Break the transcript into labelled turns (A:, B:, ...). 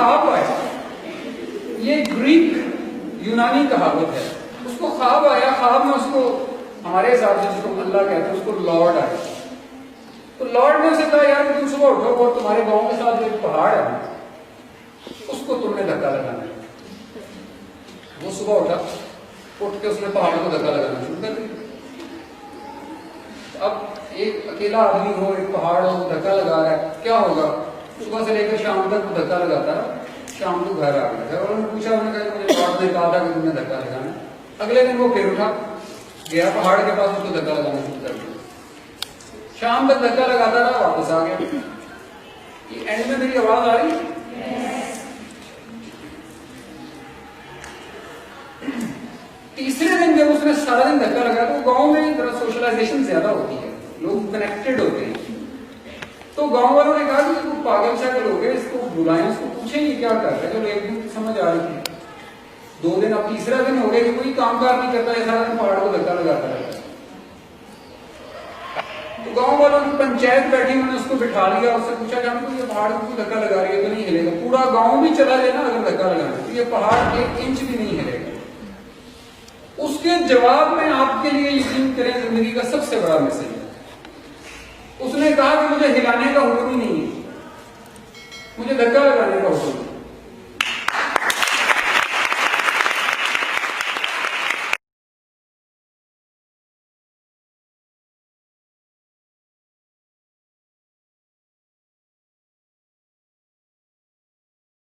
A: ख्वाब आया, ये ग्रीक यूनानी कहावत है, उसको ख्वाब आया, ख्वाब में उसको हमारे हिसाब से जिसको अल्लाह कहते हैं उसको लॉर्ड आया। तो लॉर्ड ने उसे कहा यार तुम सुबह उठो और तुम्हारे गांव के साथ एक पहाड़ है उसको तुमने धक्का लगाना है। वो सुबह उठा, उठ के उसने पहाड़ को धक्का लगाना शुरू कर दिया। अब एक अकेला आदमी हो, एक पहाड़ हो, धक्का लगा रहा है, क्या होगा? सुबह से लेकर शाम तक वो धक्का लगाता है, शाम को घर आ गया। और उन्होंने पूछा, उन्होंने कहा मुझे लॉर्ड ने कहा था कि तुमने धक्का लगाना। अगले दिन वो फिर उठा, गया पहाड़ के पास, उसको धक्का लगाना शुरू कर दिया। शाम तक धक्का लगाता रहा, वापस आ गया। ये एंड में मेरी आवाज आ रही है? तीसरे दिन जब उसने सारा दिन धक्का लगाया तो गांव में थोड़ा सोशलाइजेशन ज्यादा होती है, लोग कनेक्टेड होते हैं। तो गांव वालों ने कहा कि वो पागल सा लोग है, इसको बुलाएं, इसको पूछेंगे क्या कर रहे हैं। चलो एक दिन समझ आ रही थी, 2 दिन, अब तीसरा दिन हो गया कि कोई कामकाज नहीं करता है, सारा दिन पहाड़ को धक्का लगाता रहता है। तो गांव वालों की पंचायत बैठी, उन्होंने उसको बिठा लिया, उससे पूछा कि हमको ये पहाड़ को धक्का लगा रही है तो नहीं हिलेगा? पूरा गांव भी चला लेना अगर धक्का लगाना तो ये पहाड़ 1 इंच भी नहीं हिलेगा। उसके जवाब में आपके लिए यकीन करें जिंदगी का सबसे बड़ा मैसेज है। उसने कहा कि मुझे हिलाने का हुक्म ही नहीं है, मुझे धक्का लगाने का हुक्म है।